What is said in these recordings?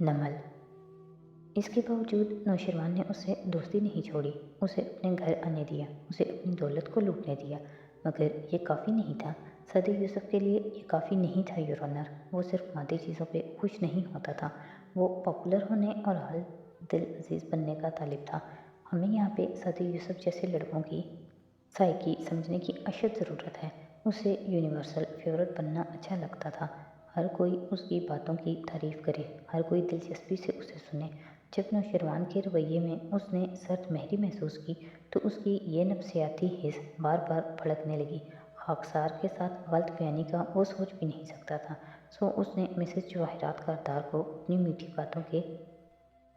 नमल। इसके बावजूद नौशरवान ने उससे दोस्ती नहीं छोड़ी, उसे अपने घर आने दिया, उसे अपनी दौलत को लूटने दिया। मगर ये काफ़ी नहीं था। सदी यूसुफ के लिए ये काफ़ी नहीं था योर ऑनर। वो सिर्फ मादी चीज़ों पे खुश नहीं होता था, वो पॉपुलर होने और हर दिल अजीज़ बनने का तालिब था। हमें यहाँ पे सदी यूसुफ जैसे लड़कों की साइकी समझने की अशद ज़रूरत है। उसे यूनिवर्सल फेवरेट बनना अच्छा लगता था। हर कोई उसकी बातों की तारीफ़ करे, हर कोई दिलचस्पी से उसे सुने। जब नौशरवान के रवैये में उसने सर्द महरी महसूस की तो उसकी ये नफ्सियाती हिस्स बार बार भड़कने लगी। खाकसार के साथ गलत बयानी का वो सोच भी नहीं सकता था। सो उसने मिसेस जवाहिरात करदार को अपनी मीठी बातों के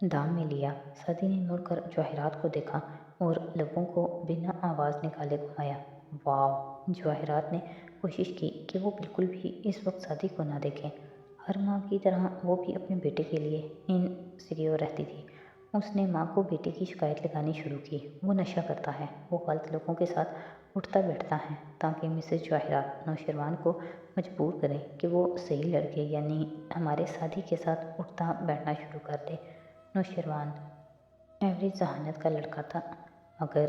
दाम में लिया। सदी ने मुड़कर जवाहिरात को देखा और लबों को बिना आवाज़ निकाले घुमाया। वाह! जवाहिरात ने कोशिश की कि वो बिल्कुल भी इस वक्त सदी को ना देखें। हर माँ की तरह वो भी अपने बेटे के लिए इनसिक्योर रहती थी। उसने माँ को बेटे की शिकायत लगानी शुरू की। वो नशा करता है, वो गलत लोगों के साथ उठता बैठता है, ताकि मिसेस जवाहिरात नौशरवान को मजबूर करें कि वो सही लड़के यानी हमारे साथी के साथ उठता बैठना शुरू कर दे। नौशरवान एवरेज जहानत का लड़का था, मगर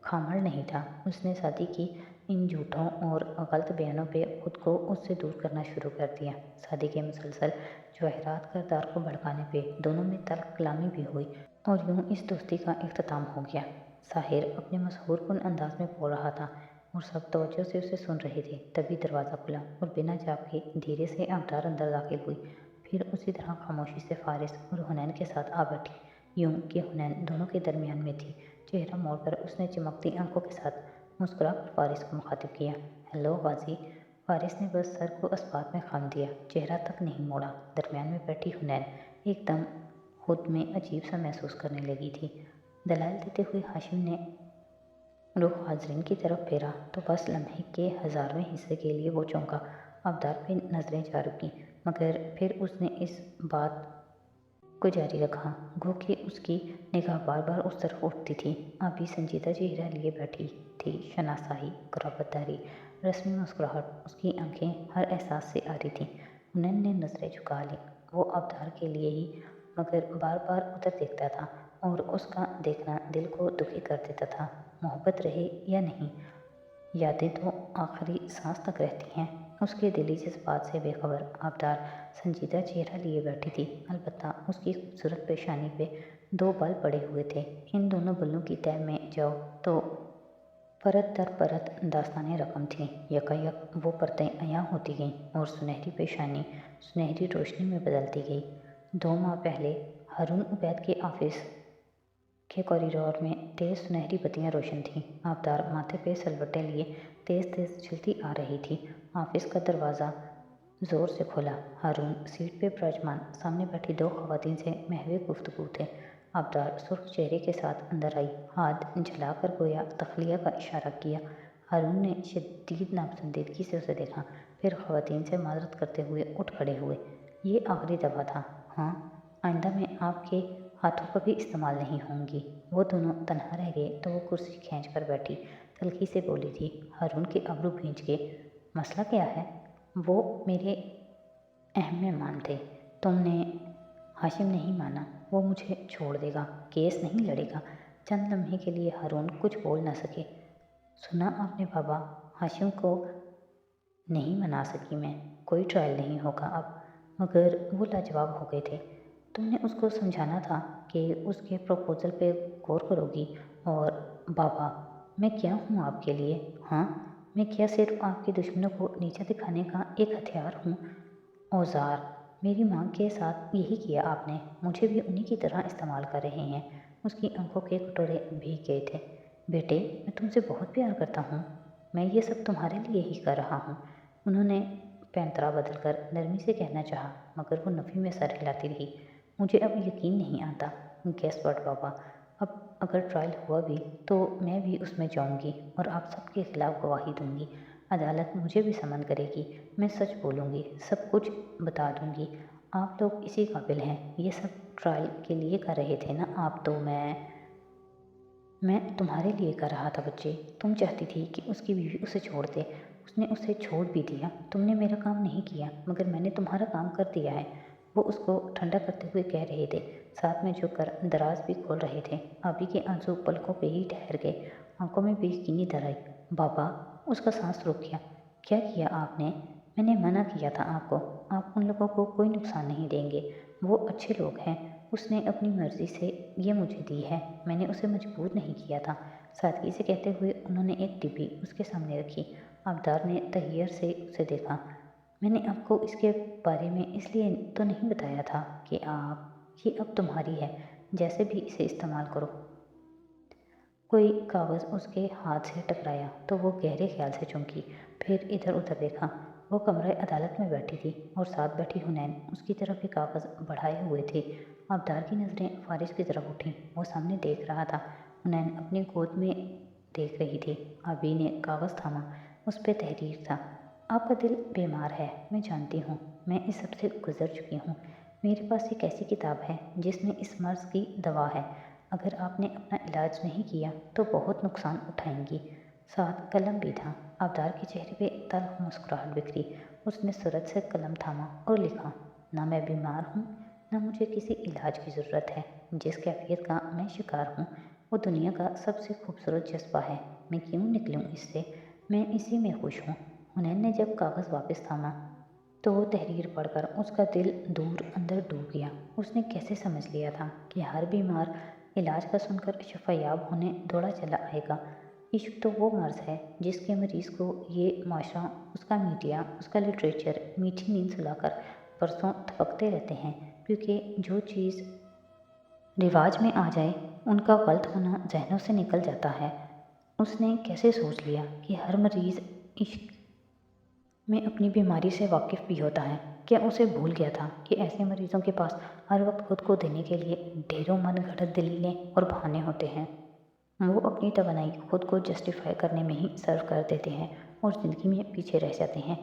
खामड़ नहीं था। उसने शादी की इन झूठों और गलत बयानों पे खुद को उससे दूर करना शुरू कर दिया। शादी के मुसलसल जवाहिरात करदार को भड़काने पे दोनों में तल्ख कलामी भी हुई और यूं इस दोस्ती का इख्तिताम हो गया। साहिर अपने मशहूर कुन अंदाज में बोल रहा था और सब तवज्जो से उसे सुन रहे थे। तभी दरवाज़ा खुला और बिना जाप के धीरे से आबदार अंदर दाखिल हुई। फिर उसी तरह खामोशी से फारिस और हुनैन के साथ आ बैठी, यूं कि हुनैन दोनों के दरमियान में थी। चेहरा मोड़कर उसने चमकती आंखों के साथ मुस्कुराकर फारिस को मुखातिब किया। हेलो गाजी। फारिस ने बस सर को इस्पात में खाम दिया, चेहरा तक नहीं मोड़ा। दरमियान में बैठी हुनैन एकदम खुद में अजीब सा महसूस करने लगी थी। दलाइल देते हुए हाशिम ने रुख हाजरीन की तरफ फेरा तो बस लम्हे के हज़ारवें हिस्से के लिए वो चौंका। अबदार पे नज़रें जा रुकीं, मगर फिर उसने इस बात को जारी रखा, गो कि उसकी निगाह बार बार उस तरफ उठती थी। अभी संजीदा चेहरा लिए बैठी थी, शनासाही, कुराबतदारी, रस्मी मुस्कुराहट, उसकी आंखें हर एहसास से आ रही थीं। हुनैन ने नज़रें झुका ली। वो अबदार के लिए ही मगर बार बार उधर देखता था और उसका देखना दिल को दुखी कर देता था। मोहब्बत रहे या नहीं, यादें तो आखिरी सांस तक रहती हैं। उसके दिली जज्बात से बेखबर आबदार संजीदा चेहरा लिए बैठी थी। अलबत्ता उसकी खूबसूरत पेशानी पे दो बाल पड़े हुए थे। इन दोनों बल्लों की तह में जाओ तो परत दर परत दास्तानें रकम थीं। यकायक वो परतें अयां होती गईं और सुनहरी पेशानी सुनहरी रोशनी में बदलती गई। 2 माह पहले हारून उबैद के ऑफिस के कॉरिडोर में तेज़ सुनहरी बत्तियां रोशन थीं। आबदार माथे पे सलवटें लिए तेज़ तेज़ चलती आ रही थी। ऑफिस का दरवाज़ा ज़ोर से खोला। हारून सीट पे विराजमान सामने बैठी 2 ख़वातीन से महवे गुफ्तगू थे। आबदार सुर्ख चेहरे के साथ अंदर आई, हाथ जलाकर गोया तख्लिया का इशारा किया। हारून ने शदीद नापसंदीदगी से उसे देखा, फिर ख़वातीन से माजरत करते हुए उठ खड़े हुए। ये आखिरी दफ़ा था, हाँ, आइंदा में आपके हाथों कभी इस्तेमाल नहीं होंगी। वो दोनों तन्हा रह गए तो वो कुर्सी खींच कर बैठी तल्खी से बोली थी। हारून के अबरू भींच के, मसला क्या है? वो मेरे अहम मेहमान थे, तुमने हाशिम नहीं माना, वो मुझे छोड़ देगा, केस नहीं लड़ेगा। चंद लम्हे के लिए हारून कुछ बोल न सके। सुना आपने बाबा, हाशिम को नहीं मना सकी मैं, कोई ट्रायल नहीं होगा अब। मगर वो लाजवाब हो गए थे। तुमने उसको समझाना था कि उसके प्रपोज़ल पे गौर करोगी। और बाबा, मैं क्या हूँ आपके लिए? हाँ, मैं क्या सिर्फ आपके दुश्मनों को नीचा दिखाने का एक हथियार हूँ? औज़ार, मेरी माँ के साथ यही किया आपने, मुझे भी उन्हीं की तरह इस्तेमाल कर रहे हैं। उसकी आंखों के कटोरे भीग गए थे। बेटे, मैं तुमसे बहुत प्यार करता हूँ, मैं ये सब तुम्हारे लिए ही कर रहा हूँ। उन्होंने पैंतरा बदलकर नरमी से कहना चाहा, मगर वो नफ़ी में सर हिलाती रही। मुझे अब यकीन नहीं आता। गेस व्हाट बाबा, अब अगर ट्रायल हुआ भी तो मैं भी उसमें जाऊंगी और आप सबके खिलाफ गवाही दूंगी। अदालत मुझे भी समन करेगी। मैं सच बोलूँगी, सब कुछ बता दूंगी। आप लोग इसी काबिल हैं। ये सब ट्रायल के लिए कर रहे थे ना आप? तो मैं तुम्हारे लिए कर रहा था बच्चे। तुम चाहती थी कि उसकी बीवी उसे छोड़ दे, उसने उसे छोड़ भी दिया। तुमने मेरा काम नहीं किया, मगर मैंने तुम्हारा काम कर दिया है। वो उसको ठंडा करते हुए कह रहे थे, साथ में झुककर दराज भी खोल रहे थे। अभी के आंसू पलकों पे ही ठहर गए, आंखों में बेयकीनी दर आई। बाबा, उसका सांस रुक गया। क्या किया आपने? मैंने मना किया था आपको, आप उन लोगों को कोई नुकसान नहीं देंगे, वो अच्छे लोग हैं। उसने अपनी मर्जी से ये मुझे दी है, मैंने उसे मजबूर नहीं किया था। सादगी से कहते हुए उन्होंने एक डिब्बी उसके सामने रखी। आबदार ने तहैयर से उसे देखा। मैंने आपको इसके बारे में इसलिए तो नहीं बताया था कि ये अब तुम्हारी है, जैसे भी इसे इस्तेमाल करो। कोई कागज़ उसके हाथ से टकराया तो वो गहरे ख्याल से चौंकी, फिर इधर उधर देखा। वो कमरे अदालत में बैठी थी और साथ बैठी हुनैन उसकी तरफ ही कागज़ बढ़ाए हुए थी। आबदार की नज़रें फारिस की तरफ उठी, वो सामने देख रहा था। हुनैन अपनी गोद में देख रही थी। आबी ने कागज़ थामा, उस पर तहरीर था। आपका दिल बीमार है, मैं जानती हूँ, मैं इस सब से गुजर चुकी हूँ। मेरे पास एक ऐसी किताब है जिसमें इस मर्ज़ की दवा है। अगर आपने अपना इलाज नहीं किया तो बहुत नुकसान उठाएंगी। साथ कलम भी था। आबदार के चेहरे पे तल्ख मुस्कुराहट बिखरी। उसने सूरत से कलम थामा और लिखा, ना मैं बीमार हूँ, ना मुझे किसी इलाज की ज़रूरत है। जिस कैफियत का मैं शिकार हूँ वो दुनिया का सबसे खूबसूरत जज्बा है। मैं क्यों निकलूँ इससे, मैं इसी में खुश हूँ। हुनैन ने जब कागज़ वापस थामा तो वो तहरीर पढ़कर उसका दिल दूर अंदर डूब गया। उसने कैसे समझ लिया था कि हर बीमार इलाज का सुनकर शफायाब होने दौड़ा चला आएगा। इश्क तो वो मर्ज़ है जिसके मरीज़ को ये माशरा, उसका मीडिया, उसका लिटरेचर मीठी नींद सुलाकर बरसों थपकते रहते हैं, क्योंकि जो चीज़ रिवाज में आ जाए उनका गलत होना जहनों से निकल जाता है। उसने कैसे सोच लिया कि हर मरीज़ इश्क में अपनी बीमारी से वाकिफ़ भी होता है। क्या उसे भूल गया था कि ऐसे मरीजों के पास हर वक्त खुद को देने के लिए ढेरों मन घड़त दलीलें और बहाने होते हैं। वो अपनी तवानाई खुद को जस्टिफाई करने में ही सर्व कर देते हैं और ज़िंदगी में पीछे रह जाते हैं।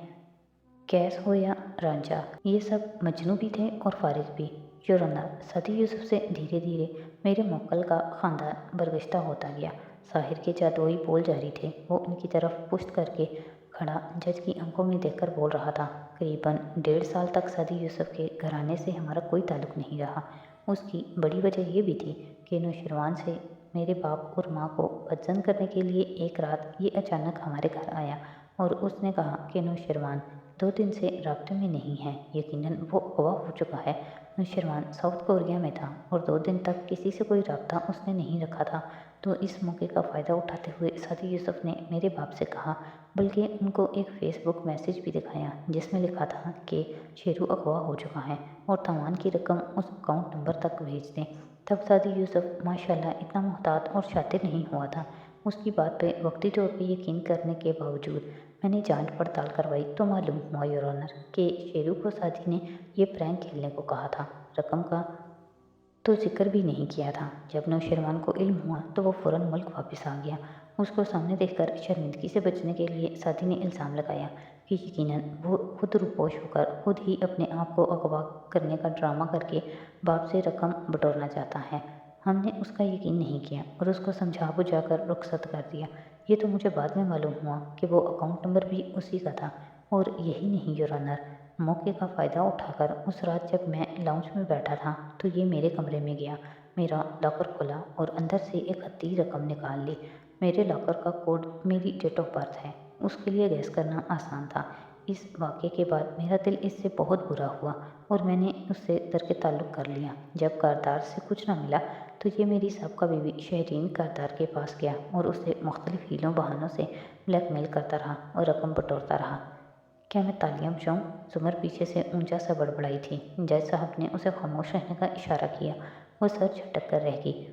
कैस हो या रांझा, ये सब मजनू भी थे और फारिग भी। योरंदा सदी यूसुफ से धीरे धीरे मेरे मोक्कल का ख़ानदान बरगश्ता होता गया। साहिर के जादुई बोल जारी थे। वो उनकी तरफ पुश्त करके खड़ा जज की आंखों में देखकर बोल रहा था, करीबन 1.5 साल तक सदी यूसुफ के घराने से हमारा कोई ताल्लुक़ नहीं रहा। उसकी बड़ी वजह ये भी थी कि नौशरवान से मेरे बाप और माँ को बदजन करने के लिए एक रात ये अचानक हमारे घर आया और उसने कहा कि नौशरवान 2 दिन से राब्ते में नहीं है। यकीनन वो अगवा हो चुका है। नौशरवान साउथ कोरिया में था और 2 दिन तक किसी से कोई राब्ता उसने नहीं रखा था। तो इस मौके का फ़ायदा उठाते हुए सादी यूसुफ ने मेरे बाप से कहा, बल्कि उनको एक फ़ेसबुक मैसेज भी दिखाया जिसमें लिखा था कि शेरू अगवा हो चुका है और तावान की रकम उस अकाउंट नंबर तक भेज दें। तब सादी यूसुफ माशाल्लाह इतना मुहतात और शातिर नहीं हुआ था। उसकी बात पे वक्ती तौर पे यकीन करने के बावजूद मैंने जांच पड़ताल करवाई तो मालूम हुआ योर ऑनर कि शेरू को सादी ने ये प्रैंक खेलने को कहा था। रकम का तो जिक्र भी नहीं किया था। जब नौशरवान को इल्म हुआ तो वो फ़ौरन मुल्क वापस आ गया। उसको सामने देखकर शर्मिंदगी से बचने के लिए सादी ने इल्ज़ाम लगाया कि यकीनन वो खुद रुपोश होकर खुद ही अपने आप को अगवा करने का ड्रामा करके बाप से रकम बटोरना चाहता है। हमने उसका यकीन नहीं किया और उसको समझा बुझाकर रुखसत कर दिया। ये तो मुझे बाद में मालूम हुआ कि वो अकाउंट नंबर भी उसी का था। और यही नहीं योर ऑनर, मौके का फ़ायदा उठाकर उस रात जब मैं लाउंज में बैठा था तो ये मेरे कमरे में गया, मेरा लॉकर खोला और अंदर से एक हत्ती रकम निकाल ली। मेरे लॉकर का कोड मेरी डेट ऑफ बर्थ है, उसके लिए गैस करना आसान था। इस वाक़े के बाद मेरा दिल इससे बहुत बुरा हुआ और मैंने उससे तर्क ताल्लुक़ कर लिया। जब कारदार से कुछ ना मिला तो ये मेरी साबका बीवी शहरीन कारदार के पास गया और उससे मुख्तलिफ हीलों बहानों से ब्लैकमेल करता रहा और रकम बटोरता रहा। क्या मैं तालियां बजाऊं? जुमर पीछे से ऊंचा सा बड़बड़ाई थी। जज साहब ने उसे खामोश रहने का इशारा किया। वो सर झटक कर रह गई।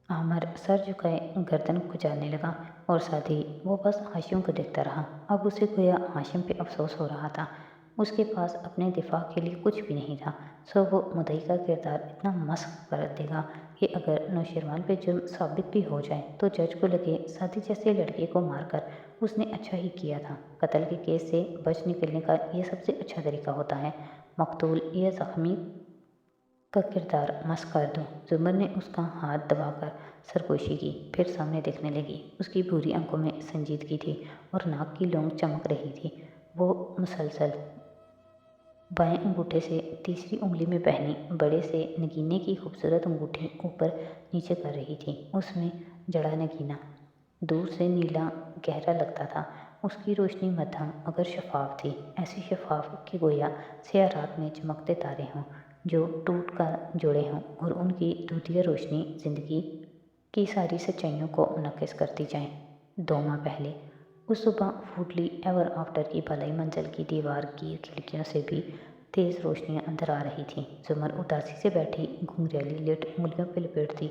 आमर सर झुकाए गर्दन खुजाने लगा और साथ ही वो बस हाशिम को देखता रहा। अब उसे गोया हाशिम पे अफसोस हो रहा था। उसके पास अपने दिफा के लिए कुछ भी नहीं था। सो वो मुद्दई का किरदार इतना मस्क कर देगा कि अगर नौशरवान पे जुर्म साबित भी हो जाए तो जज को लगे साथी जैसे लड़के को मारकर उसने अच्छा ही किया था। कत्ल के केस से बच निकलने का यह सबसे अच्छा तरीका होता है। मकतूल या ज़ख्मी का किरदार मस्क कर दूँ। जुमर ने उसका हाथ दबाकर सरगोशी की, फिर सामने देखने लगी। उसकी भूरी आंखों में संजीदगी थी और नाक की लौंग चमक रही थी। वो मुसलसल बाएं अंगूठे से तीसरी उंगली में पहनी बड़े से नगीने की खूबसूरत अंगूठी ऊपर नीचे कर रही थी। उसमें जड़ा नगीना दूर से नीला गहरा लगता था। उसकी रोशनी मध्यम मगर शफाफ थी, ऐसी शफाफ कि गोया स्याह रात में चमकते तारे हों जो टूट कर जुड़े हों और उनकी दूधिया रोशनी जिंदगी की सारी सच्चाइयों को मुनक्किस करती जाए। 2 माह पहले उस सुबह फूडली एवर आफ्टर की भलाई मंजिल की दीवार की खिड़कियों से भी तेज़ रोशनियां अंदर आ रही थीं। जुमर उदासी से बैठी घुंघरैली लेट उंगलियों पे लपेटती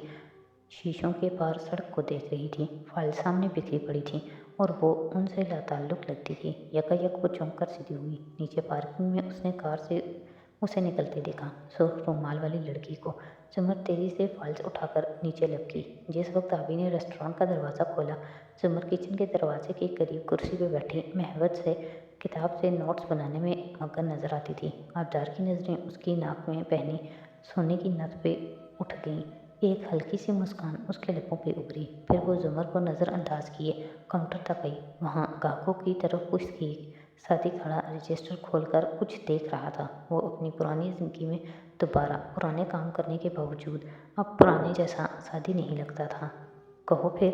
शीशों के पार सड़क को देख रही थी। फाइल सामने बिखरी पड़ी थी और वो उनसे लाताल्लुक लगती थी। यकायक वो चौंक कर सीधी हुई। नीचे पार्किंग में उसने कार से उसे निकलते देखा, सुर्ख रुमाल वाली लड़की को। जुमर तेजी से फाइल्स उठाकर नीचे लपकी। जिस वक्त आबी ने रेस्टोरेंट का दरवाज़ा खोला, जुमर किचन के दरवाजे के करीब कुर्सी पर बैठी महवत से किताब से नोट्स बनाने में मगन नजर आती थी। आबदार की नज़रें उसकी नाक में पहनी सोने की नथ पे उठ गईं। एक हल्की सी मुस्कान उसके लबों पे उभरी। फिर वो जुमर को नज़रअंदाज किए काउंटर तक आई। वहाँ ग्राहकों की तरफ पुष्ट की साथी खड़ा रजिस्टर खोलकर कुछ देख रहा था। वो अपनी पुरानी ज़िंदगी में दोबारा पुराने काम करने के बावजूद अब पुराने जैसा सादी नहीं लगता था। कहो फिर,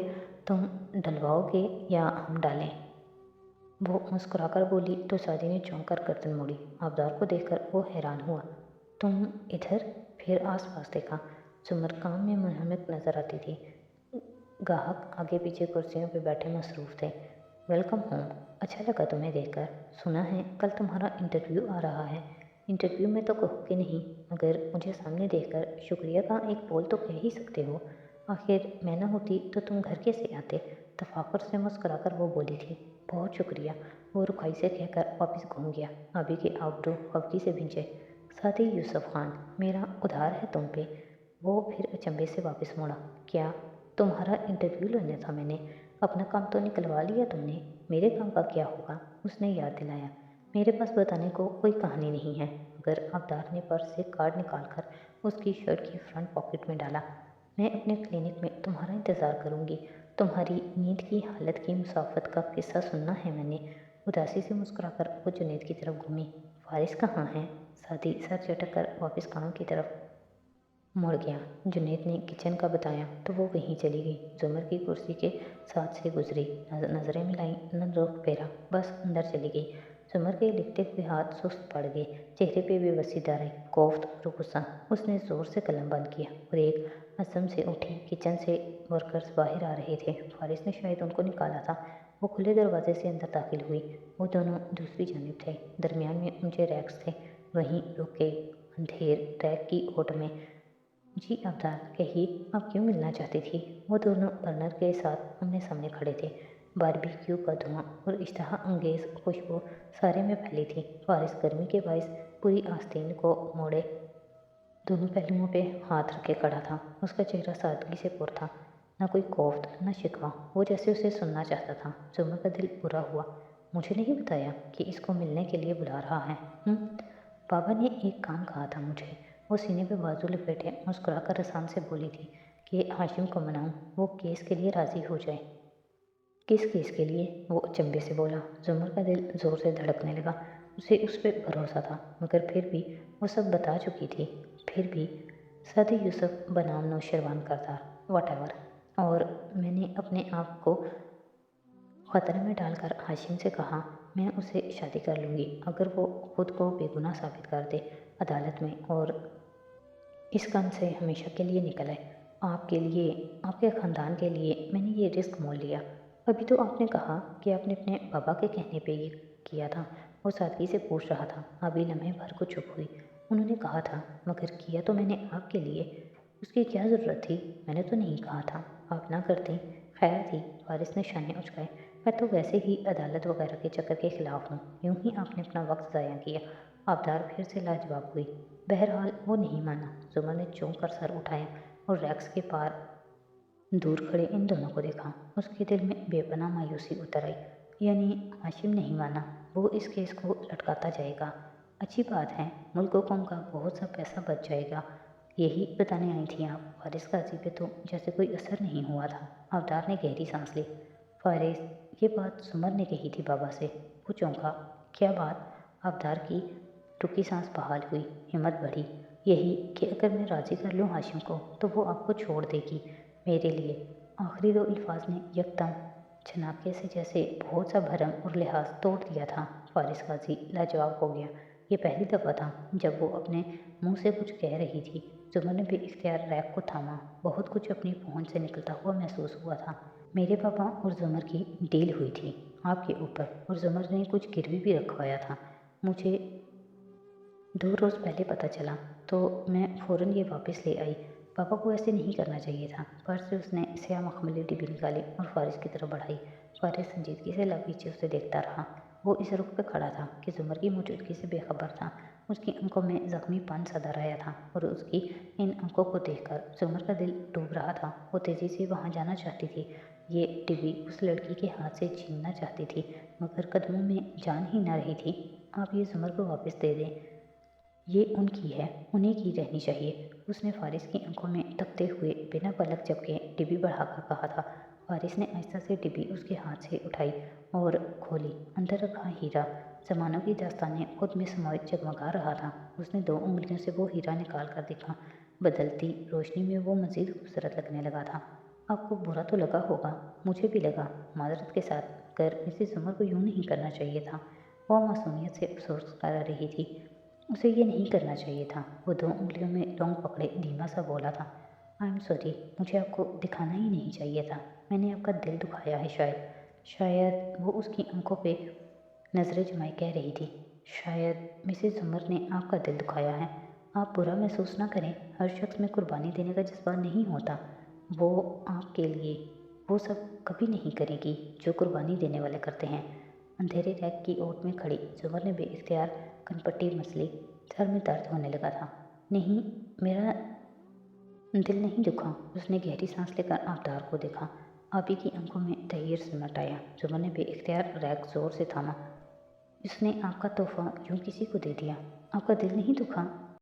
तुम डलवाओगे या हम डालें? वो मुस्कुराकर बोली तो सादी ने चौंक कर गर्दन मोड़ी। आबदार को देखकर वो हैरान हुआ। तुम इधर? फिर आसपास देखा। जुमर काम में मुनहमिक नजर आती थी। ग्राहक आगे पीछे कुर्सियों पर बैठे मसरूफ़ थे। Welcome home. अच्छा लगा तुम्हें देखकर। सुना है कल तुम्हारा इंटरव्यू आ रहा है। इंटरव्यू में तो कहोगे नहीं, मगर मुझे सामने देखकर शुक्रिया का एक बोल तो कह ही सकते हो। आखिर मैं न होती तो तुम घर कैसे आते? तफाकुर से मुस्कुराकर वो बोली थी। बहुत शुक्रिया, वो रुखाई से कहकर वापस घूम गया। आबी के आबरू खफगी से भिंचे। साथी यूसुफ खान, मेरा उधार है तुम पे। वो फिर अचंभे से वापस मुड़ा। क्या? तुम्हारा इंटरव्यू लेना था मैंने। अपना काम तो निकलवा लिया तुमने, मेरे काम का क्या होगा? उसने याद दिलाया। मेरे पास बताने को कोई कहानी नहीं है। मगर आबदार ने पर्स से कार्ड निकालकर उसकी शर्ट की फ्रंट पॉकेट में डाला। मैं अपने क्लिनिक में तुम्हारा इंतज़ार करूँगी। तुम्हारी नींद की हालत की मुसाफत का किस्सा सुनना है मैंने। उदासी से मुस्कुराकर वो जुनैद की तरफ घूमी। फारिस कहाँ है? साथी सर झटक कर वापस काम की तरफ मुड़ गया। जुनैद ने किचन का बताया तो वो वहीं चली गई। जुमर की कुर्सी के साथ से गुजरी, नज़रें मिलाई, न रुख फेरा, बस अंदर चली गई। जुमर के लिखते हुए हाथ सुस्त पड़ गए, चेहरे पे बेबसी दराई, कोफ्त और गुस्सा। उसने ज़ोर से कलम बंद किया और एक अज़म से उठी। किचन से वर्कर्स बाहर आ रहे थे। फारिस ने शायद उनको निकाला था। वो खुले दरवाजे से अंदर दाखिल हुई। वो दोनों दूसरी जानिब थे। दरमियान में ऊंचे रैक्स थे। वहीं रुके अंधेर रैक की ओट में। जी आबदार, कहिए आप क्यों मिलना चाहती थी? वो दोनों बर्नर के साथ आमने सामने खड़े थे। बारबेक्यू का धुआं और इश्तहा अंगेज खुशबू सारे में फैली थी। फारिस गर्मी के बायस पूरी आस्तीन को मोड़े दोनों पहलुओं पे हाथ रखे खड़ा था। उसका चेहरा सादगी से पुर था, न कोई खौफ न शिकवा। वो जैसे उसे सुनना चाहता था। जुम्मर का दिल बुरा हुआ। मुझे नहीं बताया कि इसको मिलने के लिए बुला रहा है? बाबा ने एक काम कहा था मुझे। वो सीने पे बाजू लपेटे मुस्कुराकर रसान से बोली थी कि हाशिम को मनाऊं, वो केस के लिए राज़ी हो जाए। किस केस के लिए? वो अचंभे से बोला। जुमर का दिल ज़ोर से धड़कने लगा। उसे उस पर भरोसा था, मगर फिर भी वो सब बता चुकी थी। फिर भी सादी यूसुफ बनाम नौशरवान करतार, वट। और मैंने अपने आप को ख़तरे में डालकर हाशिम से कहा, मैं उसे शादी कर लूँगी अगर वो खुद को बेगुनाह साबित कर दे अदालत में और इस काम से हमेशा के लिए निकल आए। आपके लिए, आपके ख़ानदान के लिए मैंने ये रिस्क मोल लिया। अभी तो आपने कहा कि आपने अपने बाबा के कहने पे ये किया था। वो सादगी से पूछ रहा था। अभी लम्हे भर को चुप हुई। उन्होंने कहा था, मगर किया तो मैंने आपके लिए। उसकी क्या ज़रूरत थी? मैंने तो नहीं कहा था। आप ना करती खैर थी। फारिस ने शाने उचकाए। मैं तो वैसे ही अदालत वगैरह के चक्कर के खिलाफ हूँ। यूं ही आपने अपना वक्त ज़ाया किया। आबदार फिर से लाजवाब हुई। बहरहाल वो नहीं माना। जुमर ने चौंक कर सर उठाया और रैक्स के पार दूर खड़े इन दोनों को देखा। उसके दिल में बेपनाह मायूसी उतर आई। यानी हाशिम नहीं माना, वो इस केस को लटकाता जाएगा। अच्छी बात है, मुल्क कौम का बहुत सा पैसा बच जाएगा। यही बताने आई थी आप? फारिस काजी पे तो जैसे कोई असर नहीं हुआ था। आबदार ने गहरी सांस ली। फारिस, ये बात सुमर ने कही थी बाबा से। वो चौंका। क्या बात? आबदार की टुकी सांस बहाल हुई, हिम्मत बढ़ी। यही कि अगर मैं राज़ी कर लूँ हाशिम को तो वो आपको छोड़ देगी मेरे लिए। आखिरी दो अल्फाज ने यकदम छनाके से जैसे बहुत सा भरम और लिहाज तोड़ दिया था। फारिस काजी लाजवाब हो गया। ये पहली दफ़ा था जब वो अपने मुंह से कुछ कह रही थी। जुमर ने बेइख्तियार रैक को थामा। बहुत कुछ अपनी पहुंच से निकलता हुआ महसूस हुआ था। मेरे पापा और जुमर की डील हुई थी आपके ऊपर, और जुमर ने कुछ गिरवी भी रखवाया था। मुझे 2 रोज़ पहले पता चला तो मैं फ़ौरन ये वापस ले आई। पापा को ऐसे नहीं करना चाहिए था। पर्स से उसने स्याह मखमली डिब्बी निकाली और फारिस की तरफ बढ़ाई। फारिस संजीदगी से पीछे उसे देखता रहा। वो इस रुख पे खड़ा था कि जुमर की मौजूदगी से बेखबर था। उसकी आंखों में ज़ख्मीपन सा दर आया था और उसकी इन आंखों को देखकर जुमर का दिल डूब रहा था। वो तेज़ी से वहाँ जाना चाहती थी, ये डिब्बी उस लड़की के हाथ से छीनना चाहती थी, मगर कदमों में जान ही न रही थी। आप ये जुमर को वापस दे दें, ये उनकी है, उन्हीं की रहनी चाहिए। उसने फारिस की आंखों में तकते हुए बिना पलक झपके डिब्बी बढ़ाकर कहा था। फारिस ने आहिस्ता से डिब्बी उसके हाथ से उठाई और खोली। अंदर रखा हीरा ज़मानों की दास्तानें खुद में समाहित जगमगा रहा था। उसने 2 उंगलियों से वो हीरा निकाल कर देखा। बदलती रोशनी में वो मज़ीद खूबसूरत लगने लगा था। आपको बुरा तो लगा होगा, मुझे भी लगा, माजरत के साथ, कर मिसेस जुमर को यूँ नहीं करना चाहिए था। वह मासूमियत से अफसोस कर रही थी। उसे ये नहीं करना चाहिए था। वो 2 उंगलियों में रोंग पकड़े धीमा सा बोला था, आई एम सॉरी, मुझे आपको दिखाना ही नहीं चाहिए था। मैंने आपका दिल दुखाया है शायद। वो उसकी आंखों पे नज़रें जमाए कह रही थी, शायद मिसेस जुमर ने आपका दिल दुखाया है। आप बुरा महसूस ना करें। हर शख्स में कुर्बानी देने का जज्बा नहीं होता। वो आपके लिए वो सब कभी नहीं करेगी जो कुर्बानी देने वाले करते हैं। अंधेरे रैक की ओट में खड़ी जुमर ने बेइख्तियार कनपट्टी मसली। सर में दर्द होने लगा था। नहीं, मेरा दिल नहीं दुखा। उसने गहरी सांस लेकर आबदार को देखा। आपी की आंखों में तहीर सिमट आया। जुमर ने बेइख्तियार रैक जोर से थामा। उसने आपका तोहफा यूँ किसी को दे दिया। आपका दिल नहीं दुखा?